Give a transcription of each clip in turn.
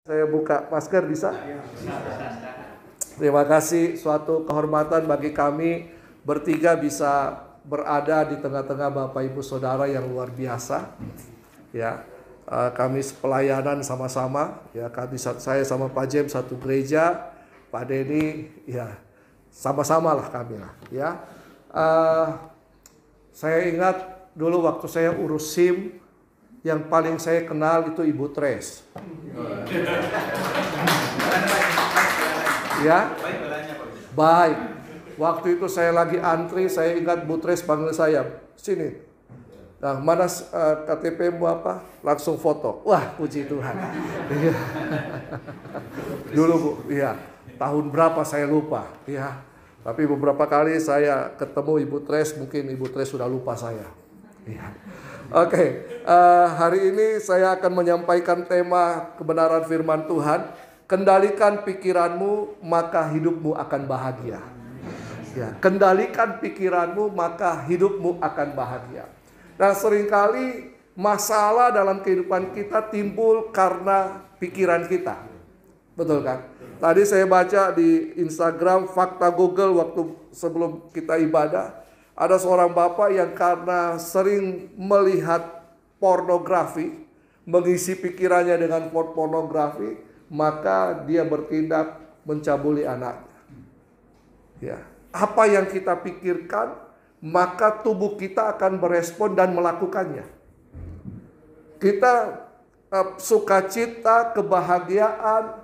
Saya buka masker bisa? Terima kasih, suatu kehormatan bagi kami bertiga bisa berada di tengah-tengah Bapak Ibu Saudara yang luar biasa. Ya, kami pelayanan sama-sama. Ya, saya sama Pak Jem satu gereja, Pak Denny, ya sama-sama lah kami lah. Ya, saya ingat dulu waktu saya urus SIM, yang paling saya kenal itu Ibu Tres. Ya, baik. Waktu itu saya lagi antri, saya ingat Bu Tres panggil saya, sini. Nah, mana KTP-mu apa? Langsung foto. Wah, puji Tuhan. Dulu Bu, ya. Tahun berapa saya lupa, ya. Tapi beberapa kali saya ketemu Ibu Tres, mungkin Ibu Tres sudah lupa saya. Ya. Oke, hari ini saya akan menyampaikan tema kebenaran firman Tuhan. Kendalikan pikiranmu, maka hidupmu akan bahagia. Ya, kendalikan pikiranmu, maka hidupmu akan bahagia. Nah, seringkali masalah dalam kehidupan kita timbul karena pikiran kita. Betul kan? Tadi saya baca di Instagram fakta Google waktu sebelum kita ibadah. Ada seorang bapak yang karena sering melihat pornografi, mengisi pikirannya dengan pornografi, maka dia bertindak mencabuli anaknya. Ya, apa yang kita pikirkan, maka tubuh kita akan berespon dan melakukannya. Kita sukacita, kebahagiaan,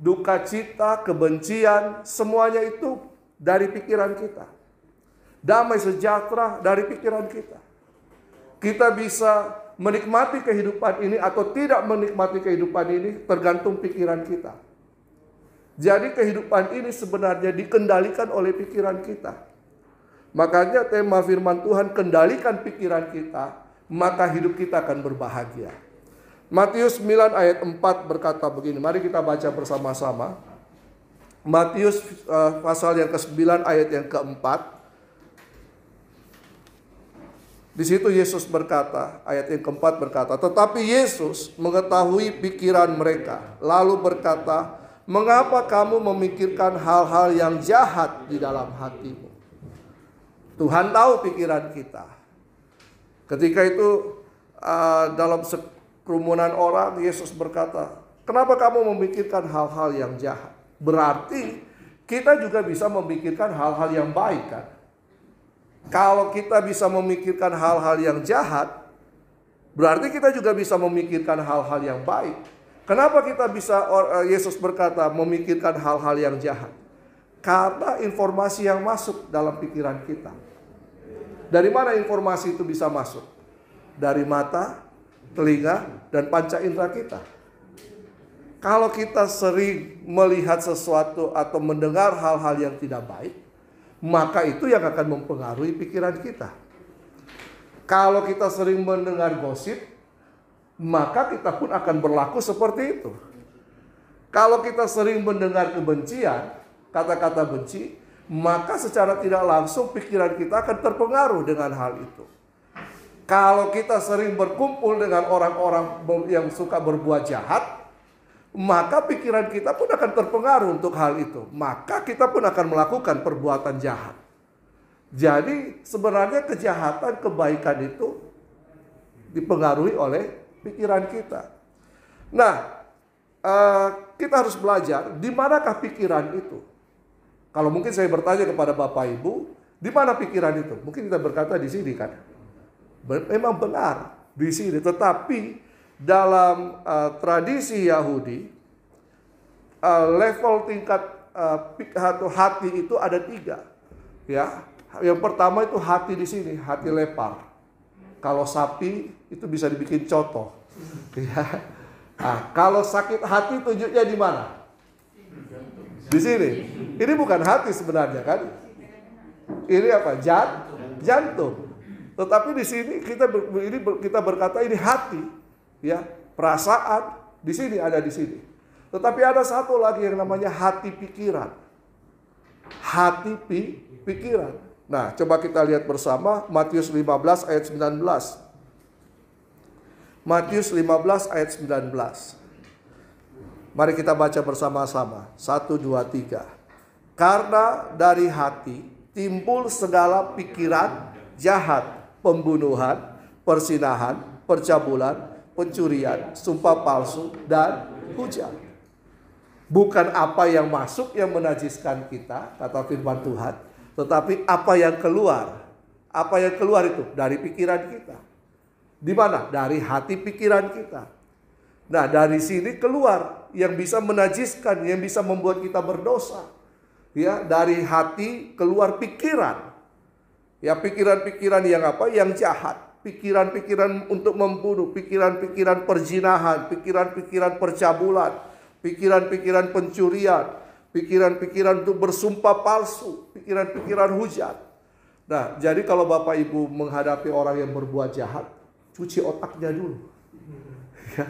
duka cita, kebencian, semuanya itu dari pikiran kita. Damai sejahtera dari pikiran kita. Kita bisa menikmati kehidupan ini atau tidak menikmati kehidupan ini tergantung pikiran kita. Jadi kehidupan ini sebenarnya dikendalikan oleh pikiran kita. Makanya tema firman Tuhan, kendalikan pikiran kita, maka hidup kita akan berbahagia. Matius 9 ayat 4 berkata begini, mari kita baca bersama-sama. Matius pasal yang ke-9 ayat yang ke-4. Di situ Yesus berkata, ayat yang keempat berkata, tetapi Yesus mengetahui pikiran mereka, lalu berkata, mengapa kamu memikirkan hal-hal yang jahat di dalam hatimu? Tuhan tahu pikiran kita. Ketika itu dalam kerumunan orang, Yesus berkata, kenapa kamu memikirkan hal-hal yang jahat? Berarti kita juga bisa memikirkan hal-hal yang baik kan? Kalau kita bisa memikirkan hal-hal yang jahat, berarti kita juga bisa memikirkan hal-hal yang baik. Kenapa kita bisa, Yesus berkata, memikirkan hal-hal yang jahat? Karena informasi yang masuk dalam pikiran kita. Dari mana informasi itu bisa masuk? Dari mata, telinga, dan panca indera kita. Kalau kita sering melihat sesuatu atau mendengar hal-hal yang tidak baik, maka itu yang akan mempengaruhi pikiran kita. Kalau kita sering mendengar gosip, maka kita pun akan berlaku seperti itu. Kalau kita sering mendengar kebencian, kata-kata benci, maka secara tidak langsung pikiran kita akan terpengaruh dengan hal itu. Kalau kita sering berkumpul dengan orang-orang yang suka berbuat jahat, maka pikiran kita pun akan terpengaruh untuk hal itu. Maka kita pun akan melakukan perbuatan jahat. Jadi sebenarnya kejahatan, kebaikan itu dipengaruhi oleh pikiran kita. Nah, kita harus belajar di manakah pikiran itu. Kalau mungkin saya bertanya kepada Bapak Ibu, di mana pikiran itu? Mungkin kita berkata di sini kan. Memang benar di sini, tetapi dalam tradisi Yahudi, level tingkat hati itu ada 3. Ya, yang pertama itu hati di sini, hati lepar. Kalau sapi itu bisa dibikin coto. Ya. Nah, kalau sakit hati tunjuknya di mana? Di sini. Ini bukan hati sebenarnya kan? Ini apa? Jantung. Tetapi di sini kita berkata ini hati. Ya, perasaan di sini ada di sini. Tetapi ada satu lagi yang namanya hati pikiran. Hati pikiran. Nah, coba kita lihat bersama Matius 15 ayat 19. Matius 15 ayat 19. Mari kita baca bersama-sama. 1, 2, 3. Karena dari hati timbul segala pikiran jahat, pembunuhan, persinahan, percabulan, pencurian, sumpah palsu, dan hujat. Bukan apa yang masuk yang menajiskan kita, kata firman Tuhan, tetapi apa yang keluar. Apa yang keluar itu dari pikiran kita. Di mana? Dari hati pikiran kita. Nah, dari sini keluar yang bisa menajiskan, yang bisa membuat kita berdosa. Ya, dari hati keluar pikiran. Ya, pikiran-pikiran yang apa? Yang jahat. Pikiran-pikiran untuk membunuh, pikiran-pikiran perzinahan, pikiran-pikiran percabulan, pikiran-pikiran pencurian, pikiran-pikiran untuk bersumpah palsu, pikiran-pikiran hujat. Nah, jadi kalau Bapak Ibu menghadapi orang yang berbuat jahat, cuci otaknya dulu. Ya.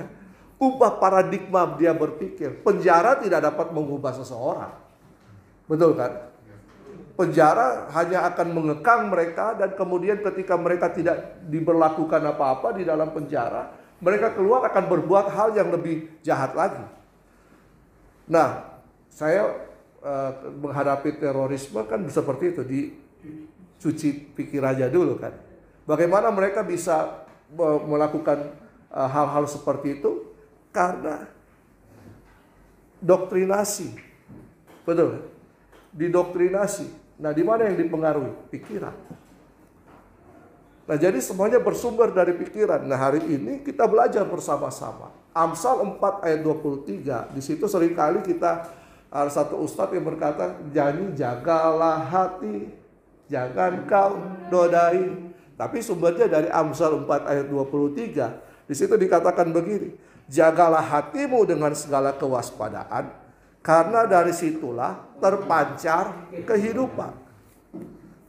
Ubah paradigma dia berpikir. Penjara tidak dapat mengubah seseorang. Betul kan? Penjara hanya akan mengekang mereka, dan kemudian ketika mereka tidak diberlakukan apa-apa di dalam penjara, mereka keluar akan berbuat hal yang lebih jahat lagi. Nah, saya menghadapi terorisme kan seperti itu, dicuci pikirannya dulu kan. Bagaimana mereka bisa melakukan hal-hal seperti itu? Karena doktrinasi. Betul. Didoktrinasi. Nah, di mana yang dipengaruhi? Pikiran. Nah, jadi semuanya bersumber dari pikiran. Nah, hari ini kita belajar bersama-sama. Amsal 4 ayat 23. Di situ seringkali kita, ada satu ustadz yang berkata, jagalah hati, jangan kau nodai. Tapi sumbernya dari Amsal 4 ayat 23. Di situ dikatakan begini, jagalah hatimu dengan segala kewaspadaan, karena dari situlah terpancar kehidupan.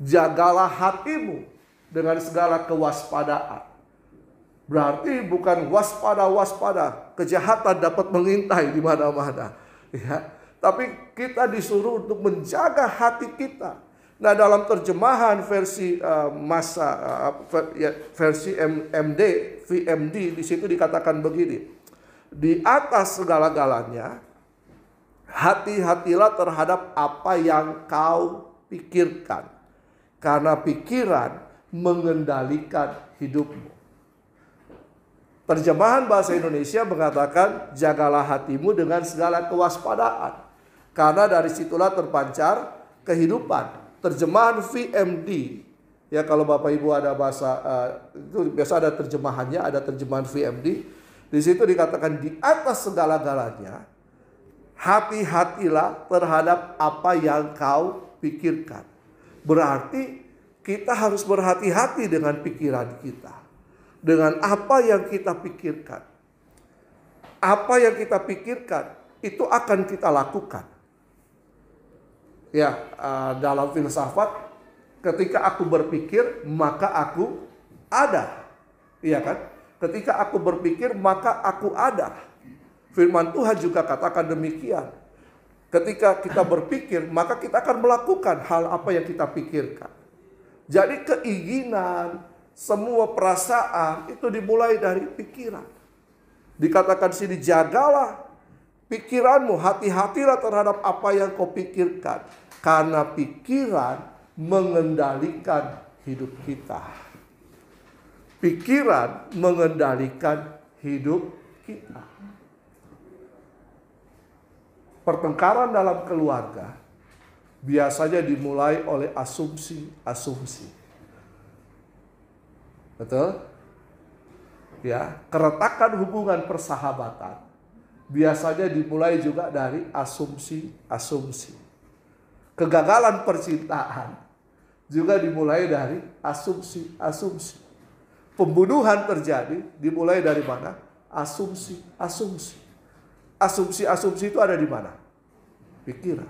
Jagalah hatimu dengan segala kewaspadaan. Berarti bukan waspada, kejahatan dapat mengintai di mana-mana. Ya. Tapi kita disuruh untuk menjaga hati kita. Nah, dalam terjemahan versi versi VMD, di situ dikatakan begini. Di atas segala-galanya, hati-hatilah terhadap apa yang kau pikirkan, karena pikiran mengendalikan hidupmu. Terjemahan bahasa Indonesia mengatakan, jagalah hatimu dengan segala kewaspadaan, karena dari situlah terpancar kehidupan. Terjemahan VMD, ya kalau Bapak Ibu ada bahasa itu biasa ada terjemahannya, ada terjemahan VMD. Di situ dikatakan di atas segala-galanya, hati-hatilah terhadap apa yang kau pikirkan. Berarti kita harus berhati-hati dengan pikiran kita, dengan apa yang kita pikirkan. Apa yang kita pikirkan itu akan kita lakukan. Ya, dalam filsafat, ketika aku berpikir, maka aku ada. Iya kan? Ketika aku berpikir, maka aku ada. Firman Tuhan juga katakan demikian. Ketika kita berpikir, maka kita akan melakukan hal apa yang kita pikirkan. Jadi keinginan, semua perasaan itu dimulai dari pikiran. Dikatakan sini, jagalah pikiranmu, hati-hatilah terhadap apa yang kau pikirkan. Karena pikiran mengendalikan hidup kita. Pikiran mengendalikan hidup kita. Pertengkaran dalam keluarga biasanya dimulai oleh asumsi-asumsi. Betul? Ya, keretakan hubungan persahabatan biasanya dimulai juga dari asumsi-asumsi. Kegagalan percintaan juga dimulai dari asumsi-asumsi. Pembunuhan terjadi dimulai dari mana? Asumsi-asumsi. Asumsi-asumsi itu ada di mana? Pikiran.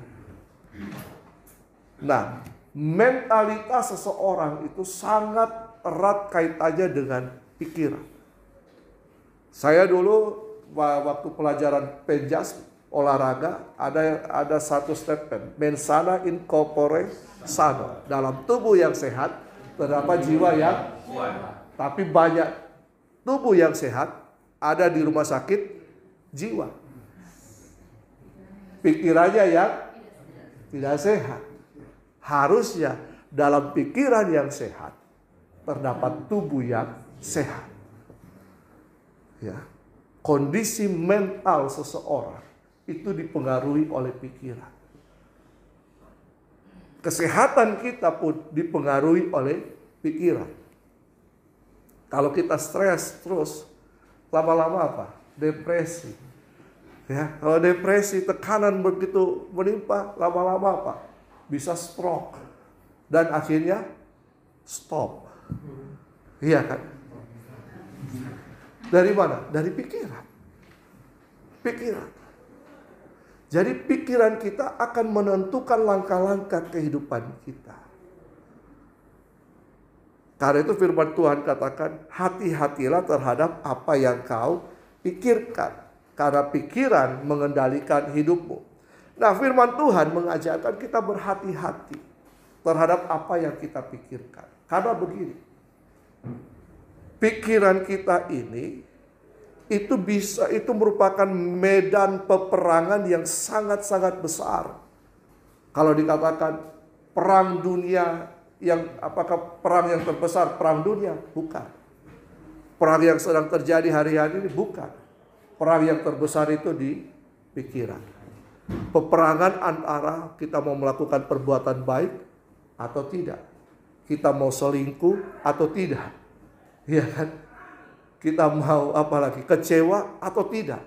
Nah, mentalitas seseorang itu sangat erat kaitannya dengan pikiran. Saya dulu waktu pelajaran penjas olahraga ada satu statement, mens sana in corpore sano. Dalam tubuh yang sehat terdapat jiwa yang kuat. Tapi banyak tubuh yang sehat ada di rumah sakit jiwa. pikirannya yang tidak sehat. Harusnya dalam pikiran yang sehat terdapat tubuh yang sehat. Ya. Kondisi mental seseorang itu dipengaruhi oleh pikiran. Kesehatan kita pun dipengaruhi oleh pikiran. Kalau kita stres terus, lama-lama apa? Depresi. Ya, kalau depresi, tekanan begitu menimpa, lama-lama apa? Bisa stroke. Dan akhirnya stop. Iya kan? Dari mana? Dari pikiran. Pikiran. Jadi pikiran kita akan menentukan langkah-langkah kehidupan kita. Karena itu firman Tuhan katakan, hati-hatilah terhadap apa yang kau pikirkan. Karena pikiran mengendalikan hidupmu. Nah, firman Tuhan mengajarkan kita berhati-hati terhadap apa yang kita pikirkan. Karena begini, pikiran kita ini itu merupakan medan peperangan yang sangat-sangat besar. Kalau dikatakan perang dunia apakah perang yang terbesar perang dunia? Bukan. Perang yang sedang terjadi hari-hari ini bukan. Perang yang terbesar itu di pikiran. Peperangan antara kita mau melakukan perbuatan baik atau tidak. Kita mau selingkuh atau tidak. Iya kan? Kita mau apalagi kecewa atau tidak.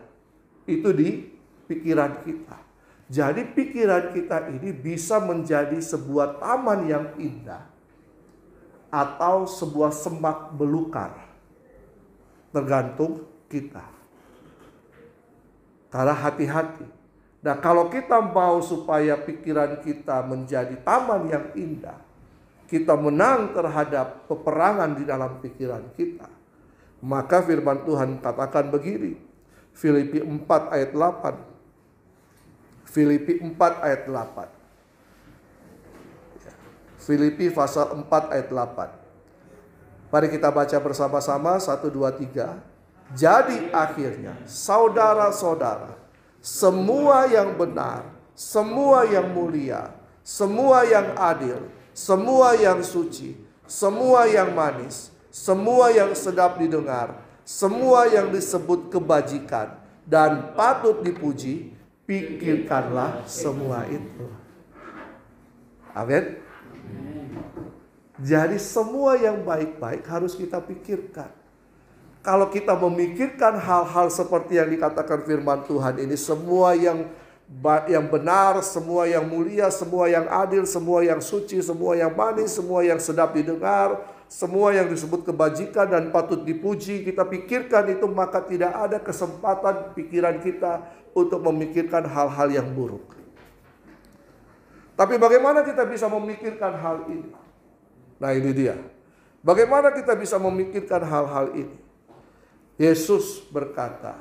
Itu di pikiran kita. Jadi pikiran kita ini bisa menjadi sebuah taman yang indah atau sebuah semak belukar. Tergantung kita. Karena hati-hati. Nah, kalau kita mau supaya pikiran kita menjadi taman yang indah, kita menang terhadap peperangan di dalam pikiran kita, maka firman Tuhan katakan begini, Filipi 4 ayat 8. Filipi 4 ayat 8. Filipi pasal 4 ayat 8. Mari kita baca bersama-sama 1, 2, 3. Jadi akhirnya saudara-saudara, semua yang benar, semua yang mulia, semua yang adil, semua yang suci, semua yang manis, semua yang sedap didengar, semua yang disebut kebajikan dan patut dipuji, pikirkanlah semua itu. Amin. Jadi semua yang baik-baik harus kita pikirkan. Kalau kita memikirkan hal-hal seperti yang dikatakan firman Tuhan ini, semua yang benar, semua yang mulia, semua yang adil, semua yang suci, semua yang manis, semua yang sedap didengar, semua yang disebut kebajikan dan patut dipuji, kita pikirkan itu, maka tidak ada kesempatan pikiran kita untuk memikirkan hal-hal yang buruk. Tapi bagaimana kita bisa memikirkan hal ini? Nah, ini dia. Bagaimana kita bisa memikirkan hal-hal ini? Yesus berkata,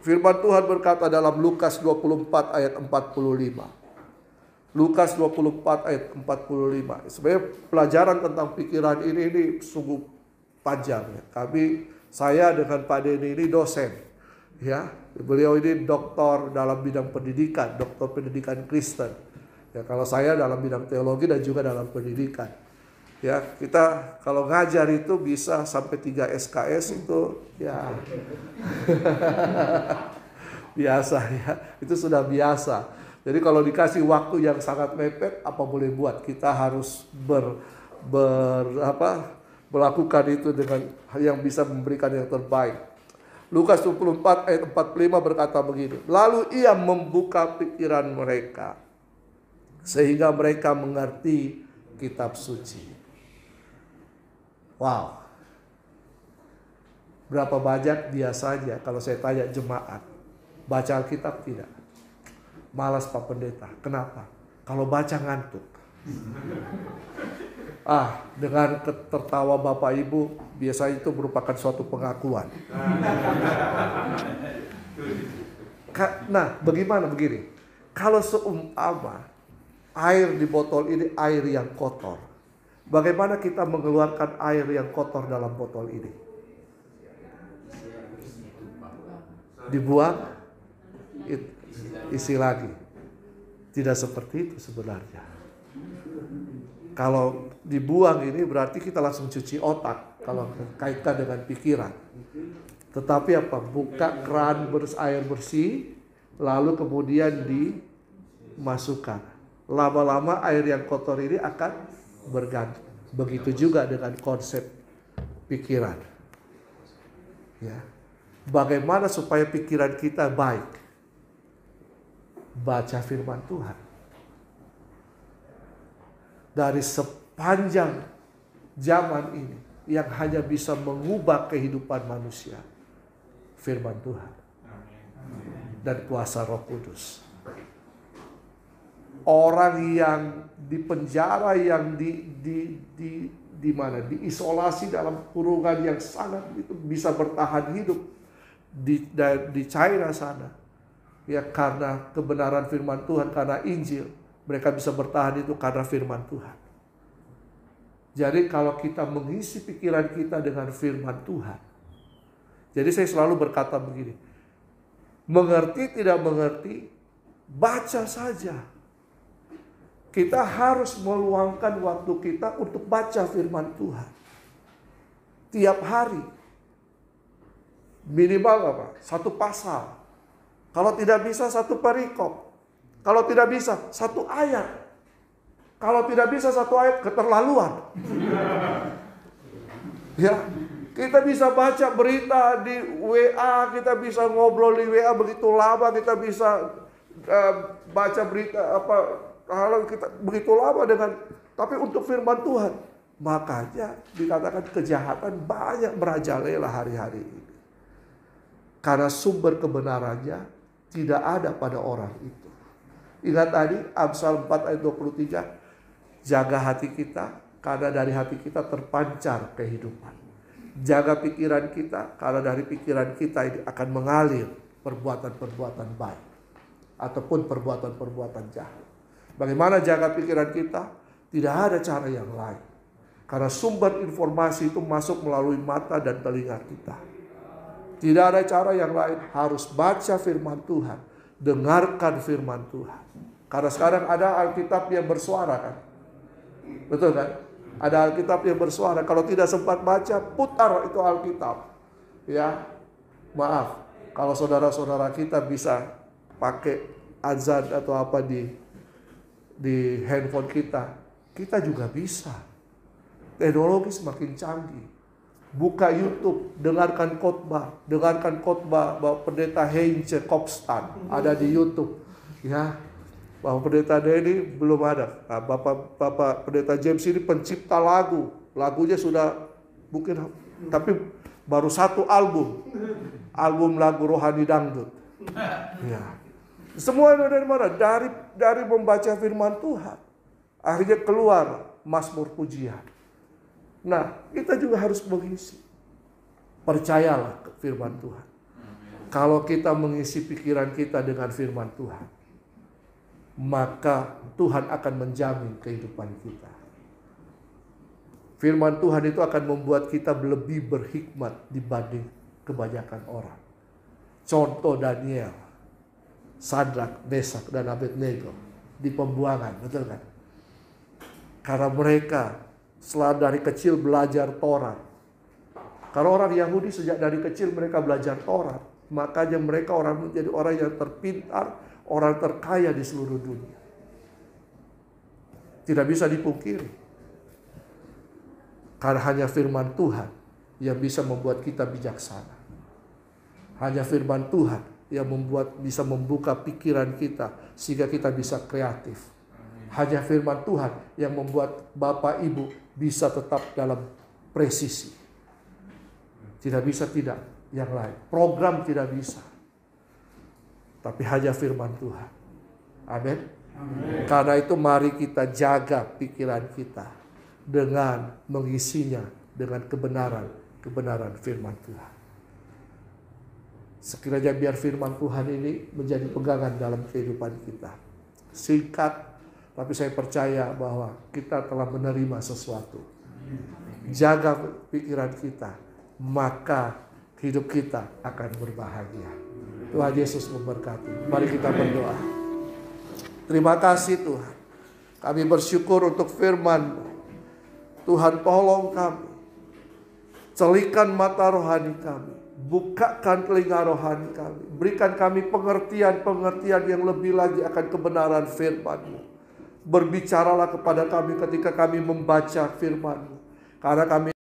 firman Tuhan berkata dalam Lukas 24 ayat 45. Lukas 24 ayat 45. Sebenarnya pelajaran tentang pikiran ini sungguh panjang. Saya dengan Pak Denny ini dosen. Ya, beliau ini doktor dalam bidang pendidikan, doktor pendidikan Kristen. Ya, kalau saya dalam bidang teologi dan juga dalam pendidikan. Ya, kita kalau ngajar itu bisa sampai 3 SKS itu ya biasa ya. Itu sudah biasa. Jadi kalau dikasih waktu yang sangat mepet, apa boleh buat? Kita harus melakukan itu dengan yang bisa memberikan yang terbaik. Lukas 24 ayat 45 berkata begini. Lalu ia membuka pikiran mereka sehingga mereka mengerti kitab suci. Wow. Berapa banyak biasanya kalau saya tanya jemaat baca Alkitab tidak? Malas Pak Pendeta. Kenapa? Kalau baca ngantuk. Dengan tertawa Bapak Ibu biasanya itu merupakan suatu pengakuan. Nah, bagaimana begini? Kalau seumpama air di botol ini air yang kotor, bagaimana kita mengeluarkan air yang kotor dalam botol ini? Dibuang isi lagi. Tidak seperti itu sebenarnya. Kalau dibuang ini berarti kita langsung cuci otak kalau kaitkan dengan pikiran. Tetapi apa? Buka keran air bersih, lalu kemudian dimasukkan. Lama-lama air yang kotor ini akan berganti. Begitu juga dengan konsep pikiran. Ya. Bagaimana supaya pikiran kita baik? Baca firman Tuhan. Dari sepanjang zaman ini yang hanya bisa mengubah kehidupan manusia, firman Tuhan dan kuasa Roh Kudus. Orang yang di penjara, yang di mana, diisolasi dalam kurungan yang sangat itu bisa bertahan hidup di China sana, ya karena kebenaran firman Tuhan, karena Injil. Mereka bisa bertahan itu karena firman Tuhan. Jadi kalau kita mengisi pikiran kita dengan firman Tuhan. Jadi saya selalu berkata begini. Mengerti tidak mengerti, baca saja. Kita harus meluangkan waktu kita untuk baca firman Tuhan. Tiap hari. Minimal apa? 1 pasal. Kalau tidak bisa 1 perikop. Kalau tidak bisa 1 ayat. Kalau tidak bisa 1 ayat, keterlaluan. Ya, kita bisa baca berita di WA, kita bisa ngobrol di WA begitu lama, kita bisa baca berita hal kita begitu lama tapi untuk firman Tuhan, makanya dikatakan kejahatan banyak merajalela hari-hari ini. Karena sumber kebenarannya tidak ada pada orang itu. Ingat tadi Amsal 4 ayat 23, jaga hati kita karena dari hati kita terpancar kehidupan. Jaga pikiran kita karena dari pikiran kita ini akan mengalir perbuatan-perbuatan baik ataupun perbuatan-perbuatan jahat. Bagaimana jaga pikiran kita? Tidak ada cara yang lain. Karena sumber informasi itu masuk melalui mata dan telinga kita. Tidak ada cara yang lain, harus baca firman Tuhan, dengarkan firman Tuhan. Karena sekarang ada Alkitab yang bersuara kan? Betul kan? Ada Alkitab yang bersuara. Kalau tidak sempat baca, putar itu Alkitab. Ya, maaf. Kalau saudara-saudara kita bisa pakai azan atau apa di handphone kita, kita juga bisa. Teknologi semakin canggih. Buka YouTube, dengarkan khotbah bahwa Pendeta Heinze Kopstan ada di YouTube. Ya, bahwa Pendeta Denny belum ada. Nah, Bapak Pendeta James ini pencipta lagunya sudah mungkin, tapi baru 1 album lagu rohani dangdut. Ya, semua dari mana? Dari membaca firman Tuhan. Akhirnya keluar mazmur pujian. Nah, kita juga harus mengisi. Percayalah ke firman Tuhan. Kalau kita mengisi pikiran kita dengan firman Tuhan, maka Tuhan akan menjamin kehidupan kita. Firman Tuhan itu akan membuat kita lebih berhikmat dibanding kebanyakan orang. Contoh Daniel, Sadrak, Mesak, dan Abednego di pembuangan, betul kan? Karena mereka setelah dari kecil belajar Taurat. Karena orang Yahudi sejak dari kecil mereka belajar Taurat, makanya mereka menjadi orang yang terpintar, orang terkaya di seluruh dunia. Tidak bisa dipungkiri. Karena hanya firman Tuhan yang bisa membuat kita bijaksana. Hanya firman Tuhan yang bisa membuka pikiran kita sehingga kita bisa kreatif. Hanya firman Tuhan yang membuat Bapak Ibu bisa tetap dalam presisi. Tidak bisa tidak yang lain. Program tidak bisa. Tapi hanya firman Tuhan. Amin. Karena itu mari kita jaga pikiran kita dengan mengisinya dengan kebenaran firman Tuhan. Sekiranya biar firman Tuhan ini menjadi pegangan dalam kehidupan kita. Singkat, tapi saya percaya bahwa kita telah menerima sesuatu. Jaga pikiran kita, maka hidup kita akan berbahagia. Tuhan Yesus memberkati. Mari kita berdoa. Terima kasih Tuhan. Kami bersyukur untuk firman-Mu. Tuhan, tolong kami. Celikan mata rohani kami. Bukakan telinga rohani kami. Berikan kami pengertian-pengertian yang lebih lagi akan kebenaran firman-Mu. Berbicaralah kepada kami ketika kami membaca firman-Mu. Karena kami